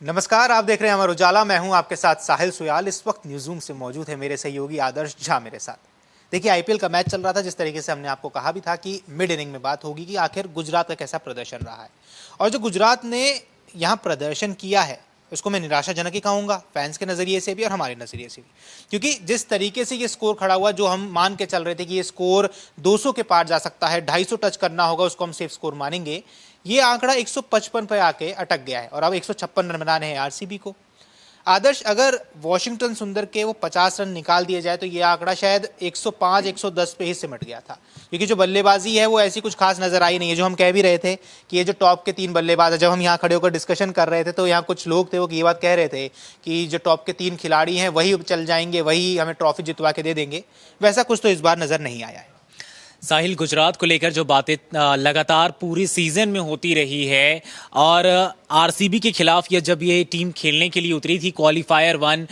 नमस्कार, आप देख रहे हैं अमर उजाला। मैं हूं आपके साथ साहिल सुयाल। इस वक्त न्यूज़रूम से मौजूद है मेरे सहयोगी आदर्श झा मेरे साथ। देखिए, आईपीएल का मैच चल रहा था। जिस तरीके से हमने आपको कहा भी था कि मिड इनिंग में बात होगी कि आखिर गुजरात का कैसा प्रदर्शन रहा है, और जो गुजरात ने यहाँ प्रदर्शन किया है उसको मैं निराशाजनक ही कहूँगा, फैंस के नज़रिए से भी और हमारे नज़रिए से भी। क्योंकि जिस तरीके से ये स्कोर खड़ा हुआ, जो हम मान के चल रहे थे कि ये स्कोर 200 के पार जा सकता है, 250 टच करना होगा, उसको हम सेफ स्कोर मानेंगे, ये आंकड़ा 155 पे आके अटक गया है और अब 156 रन बनाने हैं आरसीबी को। आदर्श, अगर वॉशिंगटन सुंदर के वो 50 रन निकाल दिए जाए तो ये आंकड़ा शायद 105 110 पे ही सिमट गया था। क्योंकि जो बल्लेबाजी है वो ऐसी कुछ खास नजर आई नहीं है। जो हम कह भी रहे थे कि ये जो टॉप के 3 बल्लेबाज है, जब हम यहाँ खड़े होकर डिस्कशन कर रहे थे तो यहाँ कुछ लोग थे वो ये बात कह रहे थे कि जो टॉप के 3 खिलाड़ी हैं वही चल जाएंगे, वही हमें ट्रॉफी जितवा के दे देंगे। वैसा कुछ तो इस बार नजर नहीं आया है। साहिल, गुजरात को लेकर जो बातें लगातार पूरी सीजन में होती रही है, और आरसीबी के खिलाफ ये जब ये टीम खेलने के लिए उतरी थी क्वालिफायर 1,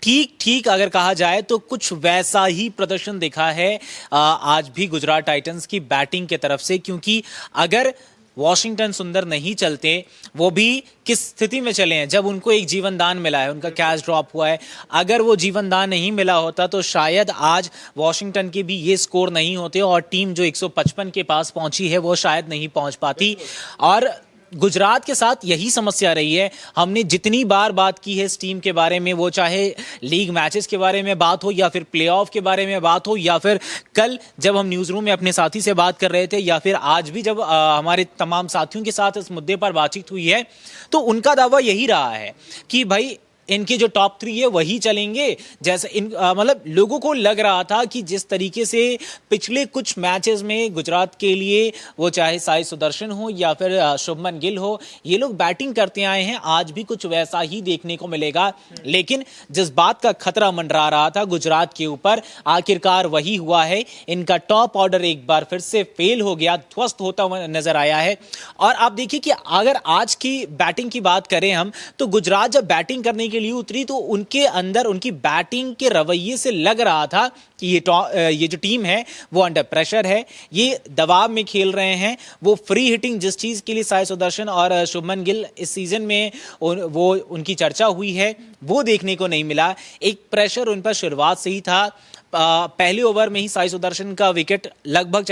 ठीक अगर कहा जाए तो कुछ वैसा ही प्रदर्शन दिखा है आज भी गुजरात टाइटंस की बैटिंग के तरफ से। क्योंकि अगर वॉशिंगटन सुंदर नहीं चलते, वो भी किस स्थिति में चले हैं जब उनको एक जीवन दान मिला है, उनका कैच ड्रॉप हुआ है। अगर वो जीवन दान नहीं मिला होता तो शायद आज वॉशिंगटन के भी ये स्कोर नहीं होते और टीम जो 155 के पास पहुंची है वो शायद नहीं पहुंच पाती। और गुजरात के साथ यही समस्या रही है। हमने जितनी बार बात की है इस टीम के बारे में, वो चाहे लीग मैचेस के बारे में बात हो या फिर प्लेऑफ के बारे में बात हो, या फिर कल जब हम न्यूज़ रूम में अपने साथी से बात कर रहे थे, या फिर आज भी जब हमारे तमाम साथियों के साथ इस मुद्दे पर बातचीत हुई है, तो उनका दावा यही रहा है कि भाई इनके जो टॉप 3 है वही चलेंगे। जैसे मतलब लोगों को लग रहा था कि जिस तरीके से पिछले कुछ मैचेस में गुजरात के लिए, वो चाहे साई सुदर्शन हो या फिर शुभमन गिल हो, ये लोग बैटिंग करते आए हैं, आज भी कुछ वैसा ही देखने को मिलेगा। लेकिन जिस बात का खतरा मंडरा रहा था गुजरात के ऊपर, आखिरकार वही हुआ है। इनका टॉप ऑर्डर एक बार फिर से फेल हो गया, ध्वस्त होता हुआ नजर आया है। और आप देखिए कि अगर आज की बैटिंग की बात करें हम, तो गुजरात जब बैटिंग करने के लिए उतरी तो उनके अंदर, उनकी बैटिंग के रवैये से लग रहा था कि ये जो टीम है वो अंडर प्रेशर है, ये दबाव में खेल रहे हैं। वो फ्री हिटिंग जिस चीज के लिए साई सुदर्शन और शुभमन गिल इस सीजन में वो उनकी चर्चा हुई है, वो देखने को नहीं मिला। एक प्रेशर उन पर शुरुआत से ही था। पहले ओवर में ही साई सुदर्शन का विकेट लगभग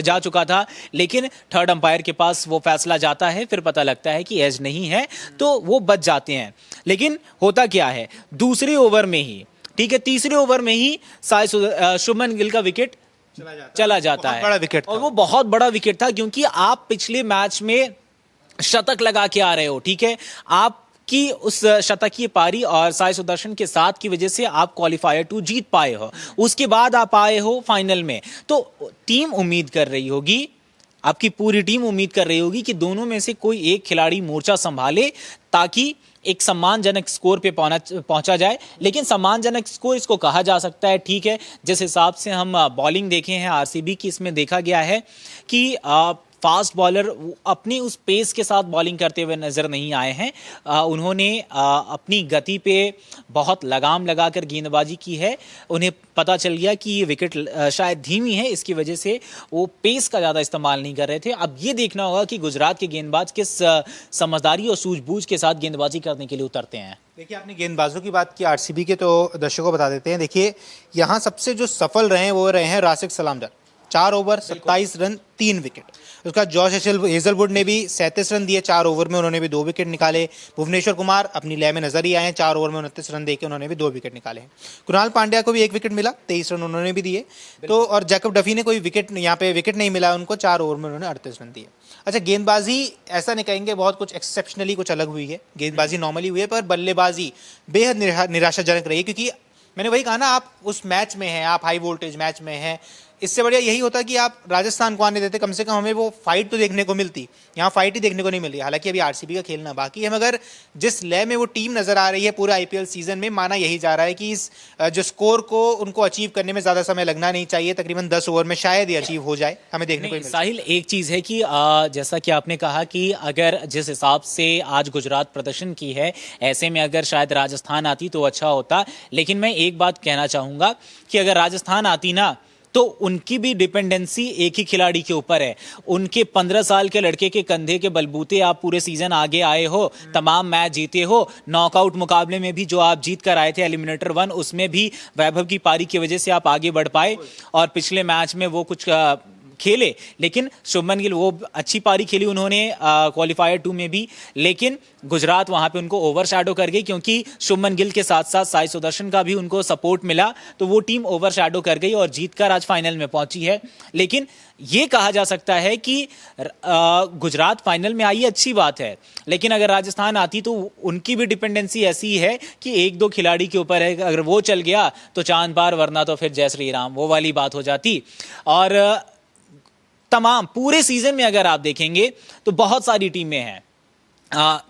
जा चुका था, लेकिन थर्ड अंपायर के पास वो फैसला जाता है, फिर पता लगता है कि एज नहीं है तो वो बच जाते हैं। लेकिन होता क्या है, दूसरे ओवर में ही, ठीक है, तीसरे ओवर में ही शुभमन गिल का विकेट चला जाता है। बड़ा विकेट, और वो बहुत बड़ा विकेट था, क्योंकि आप पिछले मैच में शतक लगा के आ रहे हो, ठीक है, आप कि उस शतकीय पारी और साई सुदर्शन के साथ की वजह से आप क्वालिफायर 2 जीत पाए हो, उसके बाद आप आए हो फाइनल में। तो टीम उम्मीद कर रही होगी, आपकी पूरी टीम उम्मीद कर रही होगी कि दोनों में से कोई एक खिलाड़ी मोर्चा संभाले, ताकि एक सम्मानजनक स्कोर पे पहुंचा जाए। लेकिन सम्मानजनक स्कोर इसको कहा जा सकता है, ठीक है। जिस हिसाब से हम बॉलिंग देखे हैं आरसीबी की, इसमें देखा गया है कि फास्ट बॉलर अपनी उस पेस के साथ बॉलिंग करते हुए नजर नहीं आए हैं। उन्होंने अपनी गति पे बहुत लगाम लगाकर गेंदबाजी की है। उन्हें पता चल गया कि ये विकेट शायद धीमी है, इसकी वजह से वो पेस का ज़्यादा इस्तेमाल नहीं कर रहे थे। अब ये देखना होगा कि गुजरात के गेंदबाज किस समझदारी और सूझबूझ के साथ गेंदबाजी करने के लिए उतरते हैं। देखिए, आपने गेंदबाजों की बात की आरसीबी के, तो दर्शकों को बता देते हैं। देखिए, यहाँ सबसे जो सफल रहे वो रहे हैं राशिद सलामदर, 4 ओवर 27 रन 3 विकेट। उसका जॉश हेजलवुड ने भी 37 रन दिए 4 ओवर में, उन्होंने भी 2 विकेट निकाले। भुवनेश्वर कुमार अपनी लय में नजर ही आए हैं, 4 ओवर में 29 रन देके उन्होंने भी 2 विकेट निकाले हैं। कुणाल पांड्या को भी 1 विकेट मिला, 23 रन उन्होंने भी दिए। तो और जैकब डफी ने कोई विकेट, यहाँ पे विकेट नहीं मिला उनको, 4 ओवर में उन्होंने 38 रन दिए। अच्छा, गेंदबाजी ऐसा नहीं कहेंगे बहुत कुछ एक्सेप्शनली कुछ अलग हुई है, गेंदबाजी नॉर्मली हुई है, पर बल्लेबाजी बेहद निराशाजनक रही है। क्योंकि मैंने वही कहा ना, आप उस मैच में हैं, आप हाई वोल्टेज मैच में हैं। इससे बढ़िया यही होता कि आप राजस्थान को आने देते, कम से कम हमें वो फाइट तो देखने को मिलती। यहाँ फाइट ही देखने को नहीं मिली। हालांकि अभी आरसीबी का खेलना बाकी है, मगर जिस लय में वो टीम नजर आ रही है पूरे आईपीएल सीजन में, माना यही जा रहा है कि इस जो स्कोर को उनको अचीव करने में ज्यादा समय लगना नहीं चाहिए। तकरीबन 10 ओवर में शायद ये अचीव हो जाए, हमें देखने को। साहिल, एक चीज है कि जैसा कि आपने कहा कि अगर जिस हिसाब से आज गुजरात प्रदर्शन की है, ऐसे में अगर शायद राजस्थान आती तो अच्छा होता। लेकिन मैं एक बात कहना चाहूंगा कि अगर राजस्थान आती ना, तो उनकी भी डिपेंडेंसी एक ही खिलाड़ी के ऊपर है। उनके 15 साल के लड़के के कंधे के बलबूते आप पूरे सीजन आगे आए हो, तमाम मैच जीते हो, नॉकआउट मुकाबले में भी जो आप जीत कर आए थे एलिमिनेटर 1, उसमें भी वैभव की पारी की वजह से आप आगे बढ़ पाए, और पिछले मैच में वो कुछ खेले, लेकिन शुभमन गिल वो अच्छी पारी खेली उन्होंने क्वालिफायर 2 में भी, लेकिन गुजरात वहां पे उनको ओवरशैडो कर गई, क्योंकि शुभमन गिल के साथ साथ साई सुदर्शन का भी उनको सपोर्ट मिला, तो वो टीम ओवरशैडो कर गई और जीतकर आज फाइनल में पहुंची है। लेकिन ये कहा जा सकता है कि गुजरात फाइनल में आई, अच्छी बात है, लेकिन अगर राजस्थान आती तो उनकी भी डिपेंडेंसी ऐसी है कि एक दो खिलाड़ी के ऊपर है, अगर वो चल गया तो चांद पार, वरना तो फिर जय श्री राम, वो वाली बात हो जाती। और तमाम पूरे सीजन में अगर आप देखेंगे तो बहुत सारी टीमें हैं,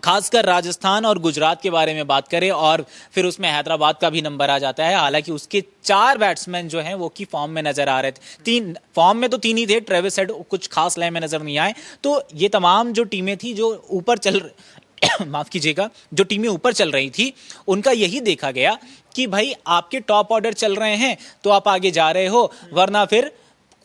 खासकर राजस्थान और गुजरात के बारे में बात करें और फिर उसमें हैदराबाद का भी नंबर आ जाता है। हालांकि उसके 4 बैट्समैन जो हैं वो की फॉर्म में नजर आ रहे थे, 3 फॉर्म में तो 3 ही थे, ट्रेविस हेड कुछ खास लय में नजर नहीं आए। तो ये तमाम जो टीमें थी जो ऊपर चल माफ कीजिएगा, जो टीमें ऊपर चल रही थी, उनका यही देखा गया कि भाई आपके टॉप ऑर्डर चल रहे हैं तो आप आगे जा रहे हो, वरना फिर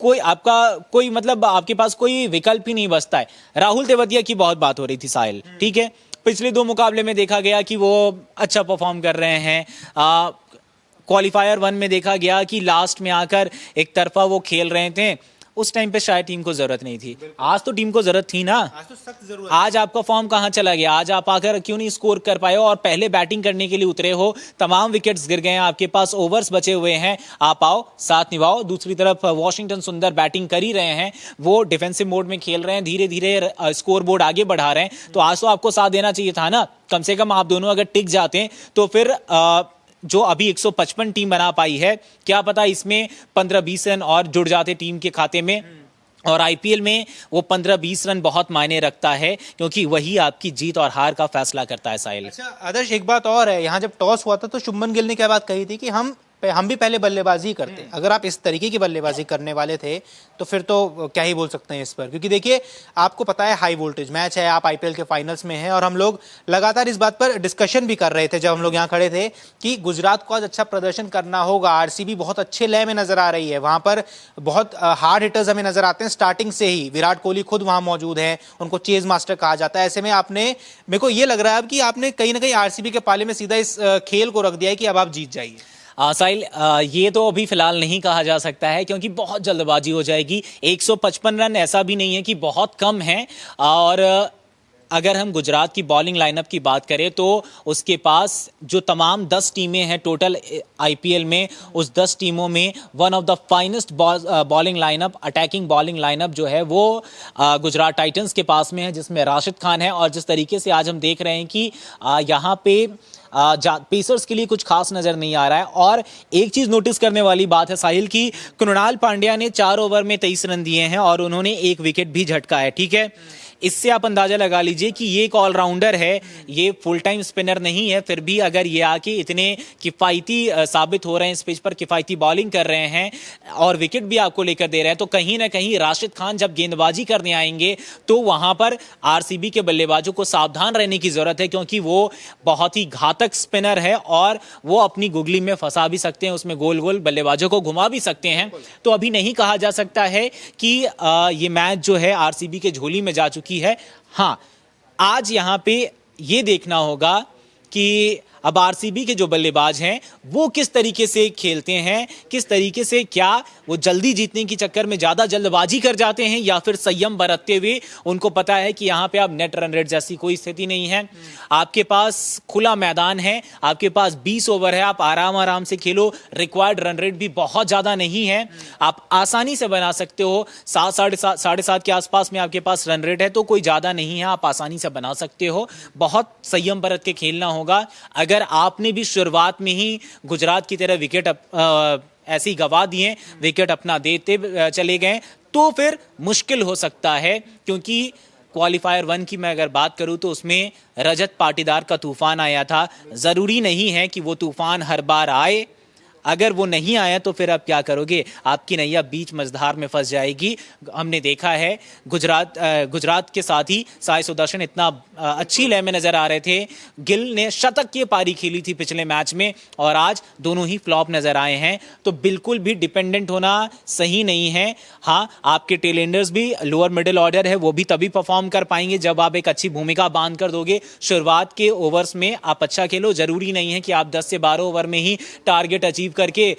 कोई मतलब आपके पास कोई विकल्प ही नहीं बचता है। राहुल तेवतिया की बहुत बात हो रही थी साहिल, ठीक है, पिछले 2 मुकाबले में देखा गया कि वो अच्छा परफॉर्म कर रहे हैं। क्वालिफायर 1 में देखा गया कि लास्ट में आकर एक तरफा वो खेल रहे थे, उस टाइम पे शायद टीम को जरूरत नहीं थी। आज तो टीम को जरूरत थी ना, आज तो सख्त जरूरत। आज आपका फॉर्म कहां चला गया? आज आप आकर क्यों नहीं स्कोर कर पाए हो और पहले बैटिंग करने के लिए उतरे हो? तमाम विकेट्स गिर गए हैं, आपके पास ओवर्स बचे हुए हैं, आप आओ साथ निभाओ। दूसरी तरफ वॉशिंगटन सुंदर बैटिंग कर ही रहे हैं, वो डिफेंसिव मोड में खेल रहे हैं, धीरे धीरे स्कोर बोर्ड आगे बढ़ा रहे हैं। तो आज तो आपको साथ देना चाहिए था ना, कम से कम आप दोनों अगर टिक जाते तो फिर जो अभी 155 टीम बना पाई है, क्या पता इसमें 15-20 रन और जुड़ जाते टीम के खाते में। और आईपीएल में वो 15-20 रन बहुत मायने रखता है, क्योंकि वही आपकी जीत और हार का फैसला करता है साहिल। अच्छा आदर्श, एक बात और है, यहाँ जब टॉस हुआ था तो शुभमन गिल ने क्या बात कही थी कि हम भी पहले बल्लेबाजी करते। अगर आप इस तरीके की बल्लेबाजी करने वाले थे तो फिर तो क्या ही बोल सकते हैं इस पर, क्योंकि देखिए आपको पता है हाई वोल्टेज मैच है, आप आईपीएल के फाइनल्स में हैं, और हम लोग लगातार इस बात पर डिस्कशन भी कर रहे थे जब हम लोग यहाँ खड़े थे कि गुजरात को आज अच्छा प्रदर्शन करना होगा। आरसीबी बहुत अच्छे लय में नजर आ रही है, वहां पर बहुत हार्ड हिटर्स हमें नजर आते हैं स्टार्टिंग से ही। विराट कोहली खुद वहां मौजूद है, उनको चेज मास्टर कहा जाता है। ऐसे में मेरे को ये लग रहा है अब कि आपने कहीं ना कहीं आरसीबी के पाले में सीधा इस खेल को रख दिया है कि अब आप जीत जाइए। साहिल, ये तो अभी फिलहाल नहीं कहा जा सकता है, क्योंकि बहुत जल्दबाजी हो जाएगी। 155 रन ऐसा भी नहीं है कि बहुत कम है, और अगर हम गुजरात की बॉलिंग लाइनअप की बात करें तो उसके पास जो तमाम 10 टीमें हैं टोटल आईपीएल में, उस 10 टीमों में one of the finest bowling lineup, attacking bowling lineup जो है वो गुजरात टाइटंस के पास में है, जिसमें राशिद खान है। और जिस तरीके से आज हम देख रहे हैं कि यहाँ पे पेसर्स के लिए कुछ खास नजर नहीं आ रहा है। और एक चीज नोटिस करने वाली बात है साहिल की, कृणाल पांड्या ने 4 ओवर में 23 रन दिए हैं और उन्होंने 1 विकेट भी झटका है, ठीक है। इससे आप अंदाजा लगा लीजिए कि ये एक ऑलराउंडर है, ये फुल टाइम स्पिनर नहीं है, फिर भी अगर ये आके इतने किफायती साबित हो रहे हैं, इस पिच पर किफायती बॉलिंग कर रहे हैं और विकेट भी आपको लेकर दे रहे हैं, तो कहीं ना कहीं राशिद खान जब गेंदबाजी करने आएंगे तो वहां पर आरसीबी के बल्लेबाजों को सावधान रहने की जरूरत है, क्योंकि वो बहुत ही घातक स्पिनर है और वो अपनी गुगली में फंसा भी सकते हैं, उसमें गोल गोल बल्लेबाजों को घुमा भी सकते हैं। तो अभी नहीं कहा जा सकता है कि ये मैच जो है आरसीबी के झोली में जा चुकी है। हाँ, आज यहां पे ये देखना होगा कि अब आरसीबी के जो बल्लेबाज हैं वो किस तरीके से खेलते हैं, किस तरीके से, क्या वो जल्दी जीतने की चक्कर में ज्यादा जल्दबाजी कर जाते हैं या फिर संयम बरतते हुए उनको पता है कि यहां पे अब नेट रन रेट जैसी कोई स्थिति नहीं है, आपके पास खुला मैदान है, आपके पास 20 ओवर है, आप आराम से खेलो, रिक्वायर्ड रन रेट भी बहुत ज्यादा नहीं है, आप आसानी से बना सकते हो। 7-7.5 के आसपास में आपके पास रन रेट है, तो कोई ज्यादा नहीं है, आप आसानी से बना सकते हो। बहुत संयम बरत के खेलना होगा। अगर आपने भी शुरुआत में ही गुजरात की तरह विकेट ऐसे ही गवा दिए, विकेट अपना देते चले गए, तो फिर मुश्किल हो सकता है। क्योंकि क्वालिफायर 1 की मैं अगर बात करूं तो उसमें रजत पाटीदार का तूफान आया था। जरूरी नहीं है कि वो तूफान हर बार आए, अगर वो नहीं आया तो फिर आप क्या करोगे? आपकी नैया बीच मझधार में फंस जाएगी। हमने देखा है गुजरात के साथ ही साई सुदर्शन इतना अच्छी लय में नजर आ रहे थे। गिल ने शतक की पारी खेली थी पिछले मैच में और आज दोनों ही फ्लॉप नजर आए हैं। तो बिल्कुल भी डिपेंडेंट होना सही नहीं है। हाँ, आपके टेलेंडर्स भी लोअर मिडिल ऑर्डर है, वो भी तभी परफॉर्म कर पाएंगे जब आप एक अच्छी भूमिका बांध कर दोगे। शुरुआत के ओवर्स में आप अच्छा खेलो, जरूरी नहीं है कि आप 10 से 12 ओवर में ही टारगेट अचीव करके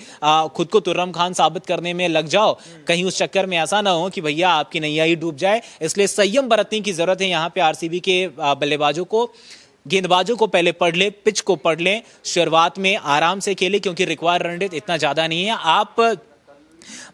खुद को तुर्रम खान साबित करने में लग जाओ। कहीं उस चक्कर में ऐसा ना हो कि भैया आपकी नैया ही डूब जाए। इसलिए संयम बरतने की जरूरत है यहाँ पे आरसीबी के बल्लेबाजों को। गेंदबाजों को पहले पढ़ ले, पिच को पढ़ ले, शुरुआत में आराम से खेले क्योंकि रिक्वायर रन रेट इतना ज्यादा नहीं है। आप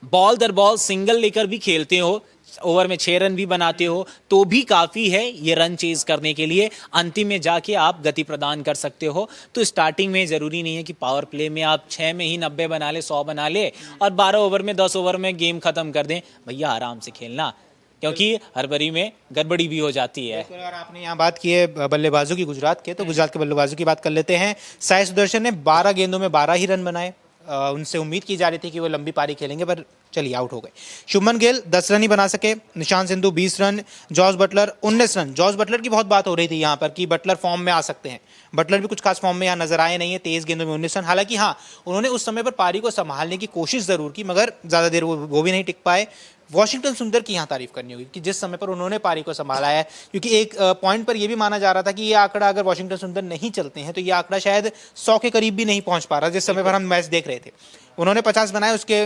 बॉल दर बॉल सिंगल लेकर भी खेलते हो, ओवर में 6 रन भी बनाते हो तो भी काफी है ये रन चेज करने के लिए। अंतिम में जाके आप गति प्रदान कर सकते हो। तो स्टार्टिंग में जरूरी नहीं है कि पावर प्ले में आप 6 में ही 90 बना ले, 100 बना ले और 12 ओवर में 10 ओवर में गेम खत्म कर दें। भैया आराम से खेलना, क्योंकि हड़बड़ी में गड़बड़ी भी हो जाती है। और आपने यहाँ बात की है बल्लेबाजों की गुजरात के, तो गुजरात के बल्लेबाजों की बात कर लेते हैं। साई सुदर्शन ने 12 गेंदों में 12 ही रन बनाए। उनसे उम्मीद की जा रही थी कि वो लंबी पारी खेलेंगे, पर चलिए आउट हो गए। शुभमन गिल 10 रन ही बना सके, Nishant Sindhu 20 run, Jos Butler 19 run. Jos Butler की बहुत बात हो रही थी यहाँ पर कि बटलर फॉर्म में आ सकते हैं। बटलर भी कुछ खास फॉर्म में यहाँ नजर आए नहीं है। 23 गेंदों में 19 रन। हालांकि हाँ, उन्होंने उस समय पर पारी को संभालने की कोशिश जरूर की, मगर ज्यादा देर वो भी नहीं टिक पाए। वॉशिंगटन सुंदर की यहाँ तारीफ करनी होगी कि जिस समय पर उन्होंने पारी को संभाला है, क्योंकि एक पॉइंट पर यह भी माना जा रहा था कि ये आंकड़ा अगर वॉशिंगटन सुंदर नहीं चलते हैं तो ये आंकड़ा शायद 100 के करीब भी नहीं पहुंच पा रहा जिस समय पर हम मैच देख रहे थे। उन्होंने 50 बनाए, उसके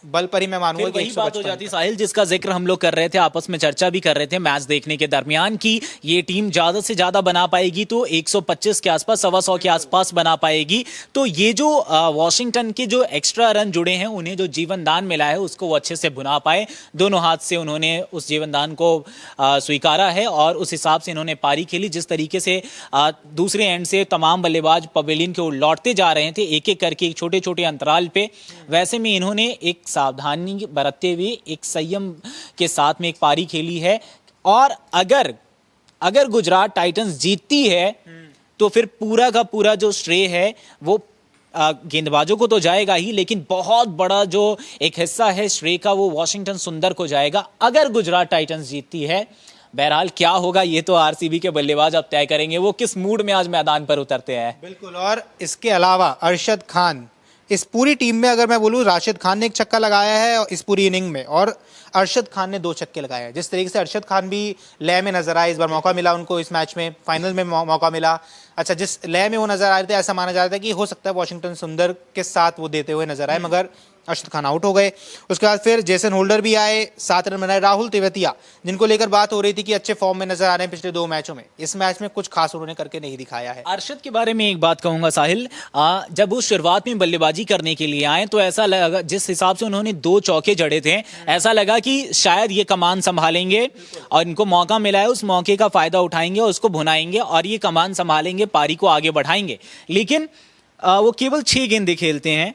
बल पर ही मैं मानूंगा कि वही बात हो जाती साहिल जिसका जिक्र हम लोग कर रहे थे, आपस में चर्चा भी कर रहे थे मैच देखने के दरमियान कि ये टीम ज्यादा से ज्यादा बना पाएगी तो 125 के आसपास, 125 के आसपास बना पाएगी। तो ये जो वॉशिंगटन के जो एक्स्ट्रा रन जुड़े हैं, उन्हें जो जीवन दान मिला है उसको वो अच्छे से बुना पाए। दोनों हाथ से उन्होंने उस जीवन दान को स्वीकारा है और उस हिसाब से इन्होंने पारी खेली। जिस तरीके से दूसरे एंड से तमाम बल्लेबाज पवेलियन की ओर लौटते जा रहे थे एक एक करके, एक छोटे छोटे अंतराल पे, वैसे में इन्होंने एक सावधानी बरतते हुए एक संयम के साथ में एक पारी खेली है। और अगर गुजरात टाइटंस जीतती है तो फिर पूरा का पूरा जो श्रेय है वो गेंदबाजों को तो जाएगा ही, लेकिन बहुत बड़ा जो एक हिस्सा है श्रेय का वो वॉशिंगटन सुंदर को जाएगा अगर गुजरात टाइटंस जीतती है। बहरहाल क्या होगा ये तो आरसीबी के बल्लेबाज अब तय करेंगे, वो किस मूड में आज मैदान पर उतरते हैं। बिल्कुल। और इसके अलावा अरशद खान, इस पूरी टीम में अगर मैं बोलूं, राशिद खान ने एक छक्का लगाया है इस पूरी इनिंग में और अरशद खान ने 2 छक्के लगाए हैं। जिस तरीके से अरशद खान भी लय में नजर आए, इस बार मौका मिला उनको, इस मैच में फाइनल में मौका मिला। अच्छा, जिस लय में वो नजर आ रहे थे ऐसा माना जा रहा था कि हो सकता है वॉशिंगटन सुंदर के साथ वो देते हुए नजर आए, मगर अरशद खान आउट हो गए। उसके बाद फिर जेसन होल्डर भी आए, 7 रन बनाए। राहुल तेवतिया, जिनको लेकर बात हो रही थी कि अच्छे फॉर्म में नजर आ रहे हैं पिछले 2 मैचों में, इस मैच में कुछ खास उन्होंने करके नहीं दिखाया है। अरशद के बारे में एक बात कहूंगा साहिल, जब वो शुरुआत में बल्लेबाजी करने के लिए आए तो ऐसा लगा, जिस हिसाब से उन्होंने 2 चौके जड़े थे, ऐसा लगा कि शायद ये कमान संभालेंगे और इनको मौका मिला है, उस मौके का फायदा उठाएंगे और उसको भुनाएंगे और ये कमान संभालेंगे, पारी को आगे बढ़ाएंगे। लेकिन वो केवल 6 गेंदें खेलते हैं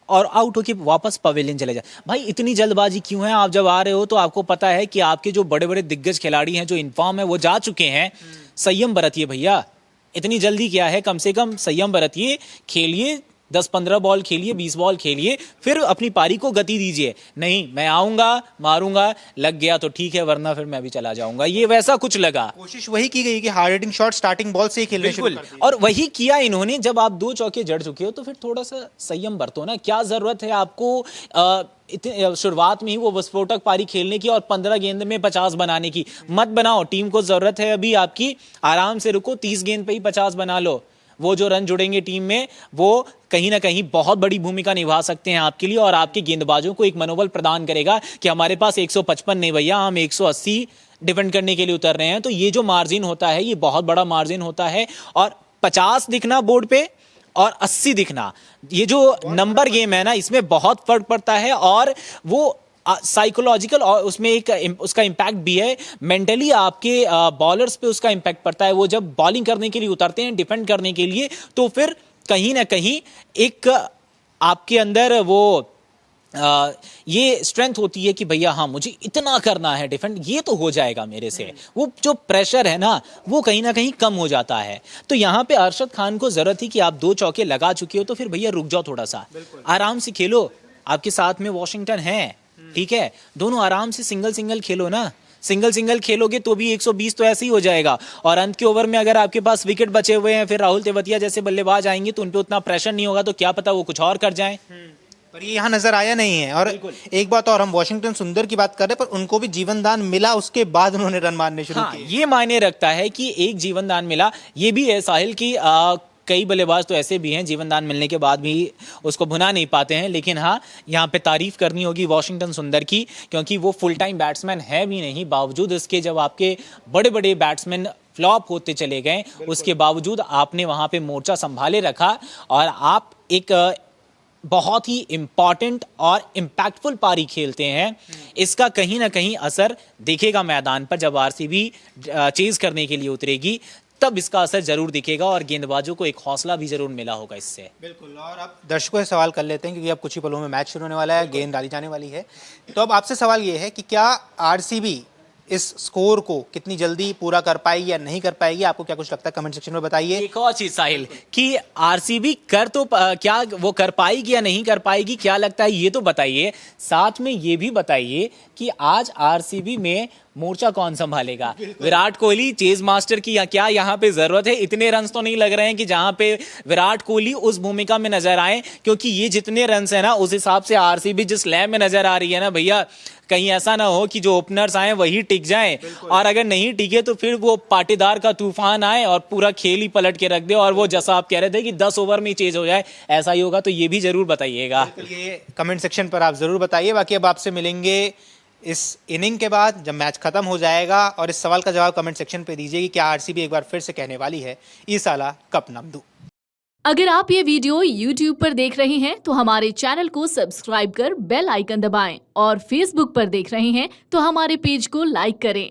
और आउट होके वापस पवेलियन चले जाए। भाई इतनी जल्दबाजी क्यों है? आप जब आ रहे हो तो आपको पता है कि आपके जो बड़े बड़े दिग्गज खिलाड़ी हैं, जो इन्फॉर्म है, वो जा चुके हैं। संयम बरतिए भैया, इतनी जल्दी क्या है? कम से कम संयम बरतिए, खेलिए 10-15 बॉल खेलिए, 20 बॉल खेलिए, फिर अपनी पारी को गति दीजिए। नहीं मैं आऊंगा, मारूंगा, लग गया तो ठीक है, वरना फिर मैं भी चला जाऊंगा। ये वैसा कुछ लगा। कोशिश वही की गई कि hard hitting shot starting ball से ही खेलने शुरू कर दिए। और वही किया इन्होंने। जब आप 2 चौके जड़ चुके हो तो फिर थोड़ा सा संयम बरतो ना। क्या जरूरत है आपको शुरुआत में ही वो विस्फोटक पारी खेलने की और 15 गेंद में 50 बनाने की? मत बनाओ। टीम को जरूरत है अभी आपकी, आराम से रुको, 30 गेंद पे ही 50 बना लो। वो जो रन जुड़ेंगे टीम में वो कहीं ना कहीं बहुत बड़ी भूमिका निभा सकते हैं आपके लिए और आपके गेंदबाजों को एक मनोबल प्रदान करेगा कि हमारे पास 155 नहीं भैया, हम 180 डिफेंड करने के लिए उतर रहे हैं। तो ये जो मार्जिन होता है ये बहुत बड़ा मार्जिन होता है। और 50 दिखना बोर्ड पे और 80 दिखना, ये जो नंबर गेम है ना, इसमें बहुत फर्क पड़ता है। और वो साइकोलॉजिकल और उसमें एक उसका इम्पैक्ट भी है, मेंटली आपके बॉलर्स पे उसका इम्पैक्ट पड़ता है। वो जब बॉलिंग करने के लिए उतरते हैं, डिफेंड करने के लिए, तो फिर कहीं ना कहीं एक आपके अंदर वो ये स्ट्रेंथ होती है कि भैया हाँ मुझे इतना करना है डिफेंड, ये तो हो जाएगा मेरे से, वो जो प्रेशर है ना वो कहीं ना कहीं कम हो जाता है। तो यहाँ पे अरशद खान को जरूरत थी कि आप 2 चौके लगा चुके हो तो फिर भैया रुक जाओ थोड़ा सा, आराम से खेलो, आपके साथ में वॉशिंगटन है, ठीक है, दोनों आराम से सिंगल सिंगल खेलो ना, सिंगल खेलोगे तो भी 120 तो ऐसे ही हो जाएगा। और अंत के ओवर में अगर आपके पास विकेट बचे हुए हैं, फिर राहुल तेवतिया जैसे बल्लेबाज आएंगे तो उन पे उतना प्रेशर नहीं होगा, तो क्या पता वो कुछ और कर जाएं। पर ये यहाँ नजर आया नहीं है। और एक बात और, हम वॉशिंगटन सुंदर की बात कर रहे हैं पर उनको भी जीवन दान मिला, उसके बाद उन्होंने रन मारने शुरू हाँ, किए। ये मायने रखता है कि एक जीवन दान मिला। ये भी है साहिल की कई बल्लेबाज तो ऐसे भी हैं जीवन दान मिलने के बाद भी उसको भुना नहीं पाते हैं, लेकिन हाँ यहाँ पे तारीफ करनी होगी वॉशिंगटन सुंदर की, क्योंकि वो फुल टाइम बैट्समैन है भी नहीं, बावजूद इसके जब आपके बड़े बड़े बैट्समैन फ्लॉप होते चले गए उसके बावजूद आपने वहां पे मोर्चा संभाले रखा और आप एक बहुत ही इंपॉर्टेंट और इम्पैक्टफुल पारी खेलते हैं। इसका कहीं ना कहीं असर दिखेगा मैदान पर, जब आरसीबी चेज करने के लिए उतरेगी तब इसका असर जरूर दिखेगा और गेंदबाजों को एक हौसला भी जरूर मिला होगा इससे। बिल्कुल। और अब दर्शकों से सवाल कर लेते हैं क्योंकि अब कुछ ही पलों में मैच शुरू होने वाला है, गेंद डाली जाने वाली है। तो अब आपसे सवाल ये है कि क्या आरसीबी इस स्कोर को कितनी जल्दी पूरा कर पाएगी या नहीं कर पाएगी? आपको क्या कुछ लगता है, कमेंट सेक्शन में बताइए। एक और चीज साहिल कि आरसीबी कर तो क्या वो कर पाएगी या नहीं कर पाएगी, क्या लगता है ये तो बताइए, साथ में ये भी बताइए कि आज आरसीबी में मोर्चा कौन संभालेगा? विराट कोहली चेज मास्टर की क्या यहाँ पे जरूरत है? इतने रन्स तो नहीं लग रहे हैं कि जहां पे विराट कोहली उस भूमिका में नजर आए, क्योंकि ये जितने रन्स है ना उस हिसाब से आरसीबी जिस लय में नजर आ रही है ना भैया, कहीं ऐसा ना हो कि जो ओपनर्स आए वही टिक जाएं, और अगर नहीं टिके तो फिर वो पाटीदार का तूफान आए और पूरा खेल ही पलट के रख दे, और वो जैसा आप कह रहे थे कि 10 ओवर में ही चेज हो जाए, ऐसा ही होगा। तो ये भी जरूर बताइएगा, ये कमेंट सेक्शन पर आप जरूर बताइए। बाकी अब आपसे मिलेंगे इस इनिंग के बाद जब मैच खत्म हो जाएगा, और इस सवाल का जवाब कमेंट सेक्शन पे दीजिए कि क्या आरसीबी एक बार फिर से कहने वाली है ई साला कप नमदू। अगर आप ये वीडियो YouTube पर देख रहे हैं तो हमारे चैनल को सब्सक्राइब कर बेल आइकन दबाएं, और Facebook पर देख रहे हैं तो हमारे पेज को लाइक करें।